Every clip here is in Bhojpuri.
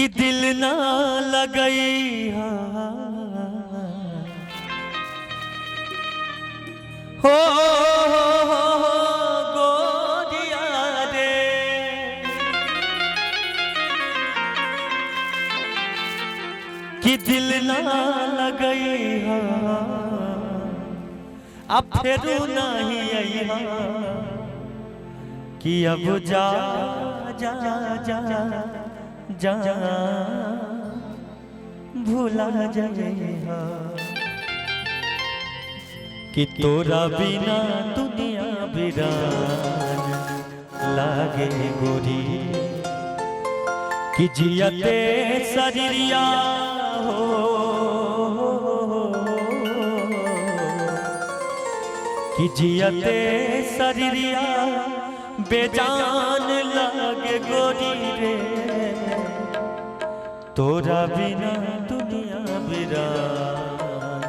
कि दिल ना लगई हो गोरिया रे कि दिल ना लगई अब फेरू नहीं आई कि अब जा जा जा जा भूला जाएगा कि तोरा बिना दुनिया वीरान लागे गोरी कि जियते शरीरिया हो कि जियते शरीरिया बेजान लागे गोरी रे तोरा बिना दुनिया वीरान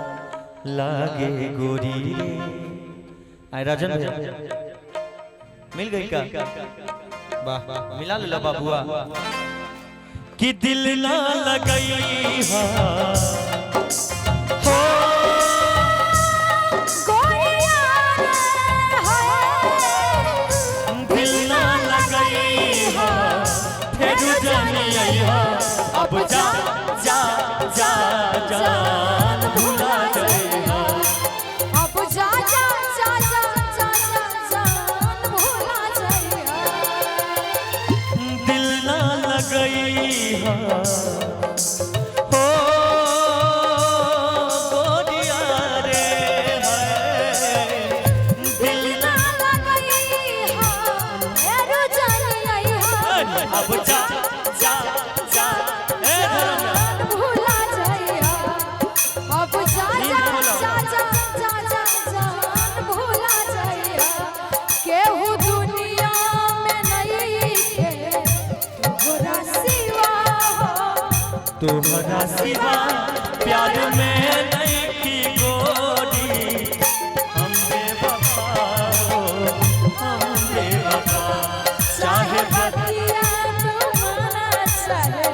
लागे गोरी रे। आए राजन भैया मिल गई का वाह मिला लो बाबुआ कि दिल ना लगई हा हो गोरिया दिल ना लगई हा फिर जानी आई हा अब जा जा जा जान भूला जाएगा अब जा जा जा जा जा जान भूला जाएगा दिल ना लगई हा हो गोरिया रे दिल ना लगई हा मेरो जान आई हा अब जा जा जा जान भूला जाएगा अब जा जा जा जा जा जान भूला जाएगा केहू दुनिया में नहीं के तोहरा सिवा तुम्हारा सिवा प्यार में नहीं की गोरी हम बेवफा हो हम बेवफा चाहे बतिया तुम्हारा चले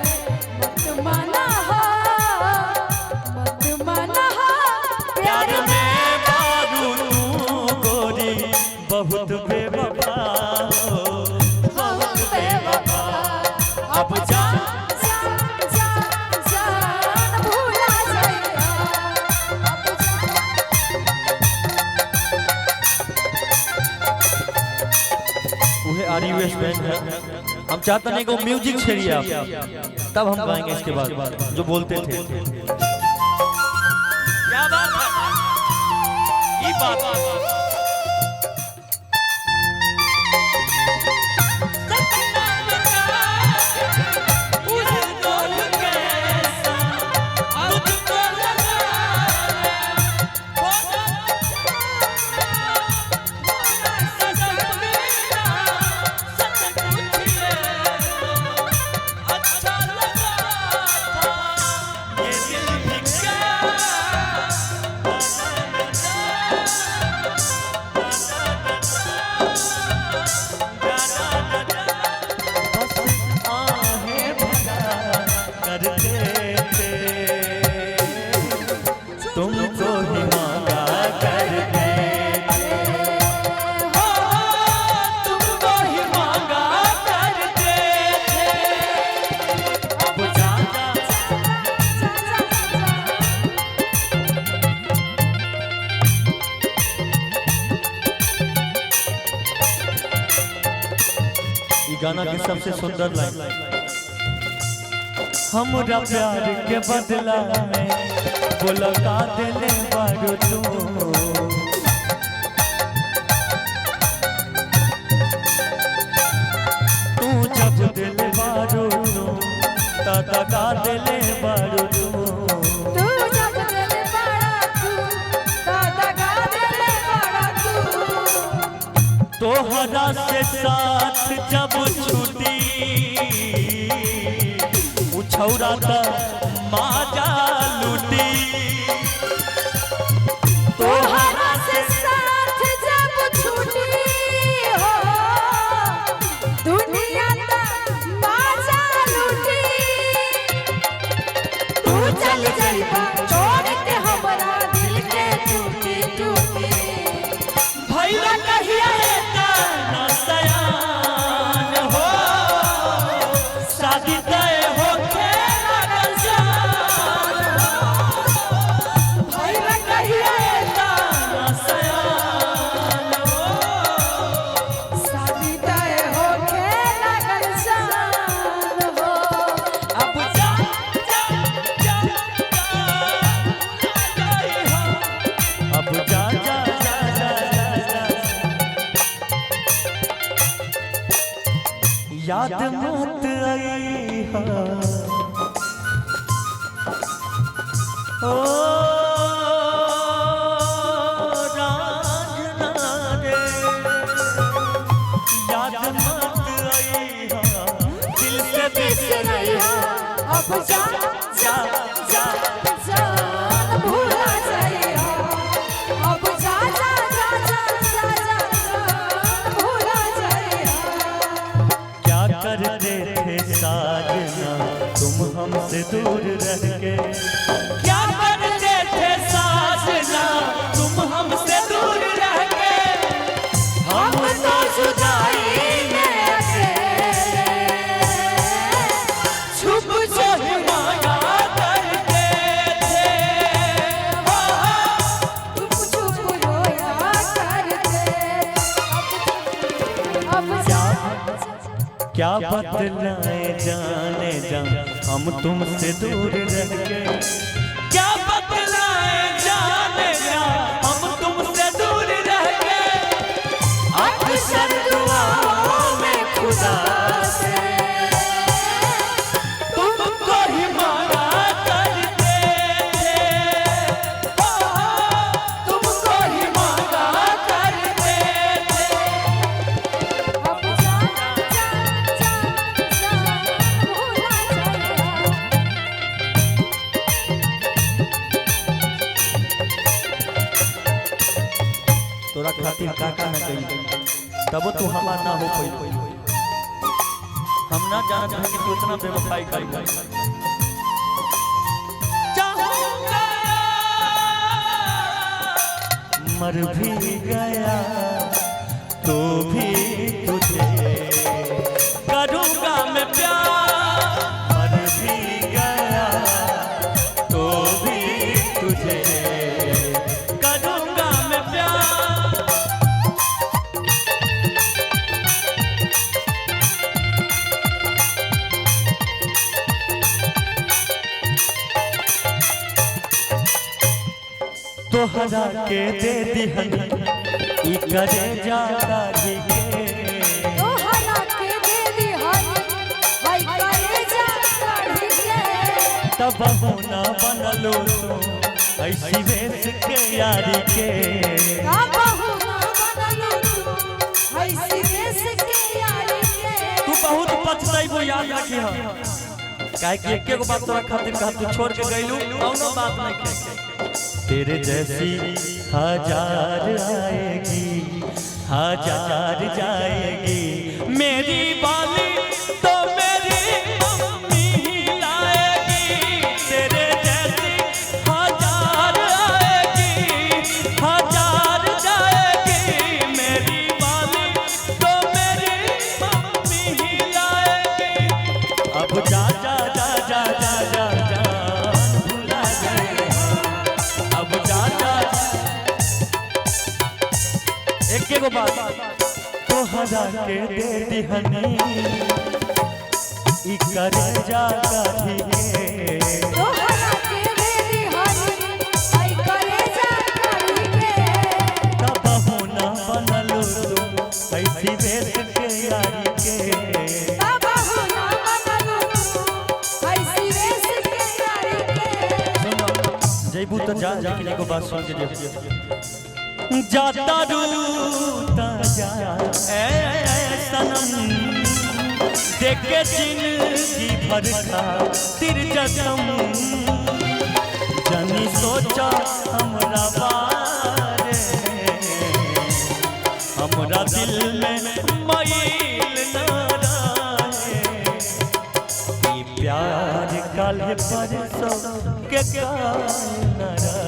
मत माना हो प्यार में बारू तू गोरी बहुत बेवफा हो बहुत बेवफा अब जा जान भूला जाएगा अब उहे आरी वेस्ट बैंक है हम चाहते नहीं को म्यूजिक छेड़िए आप तब हम गाएंगे इसके बाद जो बोलते थे क्या बात है ये बात तुमको ही मांगा करते हो तुमको ही मांगा करते थे अब जा ये गाना की सबसे सुंदर लाइन हमरा प्यार के बदला में बोला का दिले बारू तू तू जब दिल बारू तू दादा का दिले बारू तू तू जब दिल बड़ा तू दादा का दिल बड़ा तू तोहरा से साथ जब छूटी उछौरा त माजा लूटी तोहरा से साथ जब छूटी हो दुनिया ता बाजा लूटी चल जाइबा छोड़ के हमरा दिल के टूटी टूटी भैया कहिया ना सयान हो शादी तय होके लगल जान भैया कहिया ना सयान हो शादी तय होके लगल जान हो अब जा अब जा याद मत आई ओ राजना रे याद मत आई दिल से बिसरैया अब जा जा जा जान भूला जाइया अब जा जा जा जा जा जान भूला जाइया क्या करते थे साजना तुम हमसे दूर रह के क्या करते थे साजना तुम हमसे दूर रह के हम तो जुदाई में अकेले छुप छुप माया करते थे छुप छुप रोया करते अब जा क्या बतलाए जाने जा हम तुमसे दूर रह के क्या बतलाए जाने जा हम तुमसे दूर रह के अक्सर दुआओं में खुदा से तुमको ही मांगा करते थे तुमको ही मांगा करते थे अब जा जा जा जा भूला जाइया तोरा खातिर काका न गई तब तू हमार ना हो पाई हम ना जानत हैं कि तू इतना बेवफाई कर गई मर भी गया तो भी तुझे करूँगा मैं प्यार मर भी गया तो भी तुझे करूँगा मैं प्यार तोहरा के दे दिहन ई करे जाता के तोहरा के दे दिहन हाय करे जा काढ़ी के तब होना बनलो तो ऐसी वेश के यारी के का बहु बनलो तू ऐसी देश के यारी के तू बहुत पछताइबो याद रखी हो काहे कि एके गो बात तोरा खातिर कहा तू छोड़ के गइलू कौनो बात नहीं के तेरे जैसी हजार आएगी हजार जाएगी मेरी बाली तो मेरी मम्मी ही लाएगी तेरे जैसी हजार आएगी हजार जाएगी मेरी बाली तो मेरी मम्मी ही लाएगी अब जा जा जा जा जा जा जान भुला गए अब जा जा एक एगो बात तोहरा के दे दिहनी ई करे जा काढ़ी के तोहरा के दे दिहन हाय करे जा काढ़ी के तब होना बनलो तू ऐसी वेश के यारी के का बहु बनलो तू ऐसी देश के यारी के सुनो जैबू तो जा लेकिन एगो बात सुन के देखिए जाता रूता जा ए सनम देख के जिंदगी भर का तिर जखम जनी सोचा हमरा बारे हमरा दिल में मैल न रहे ई प्यार काल परसों के काल न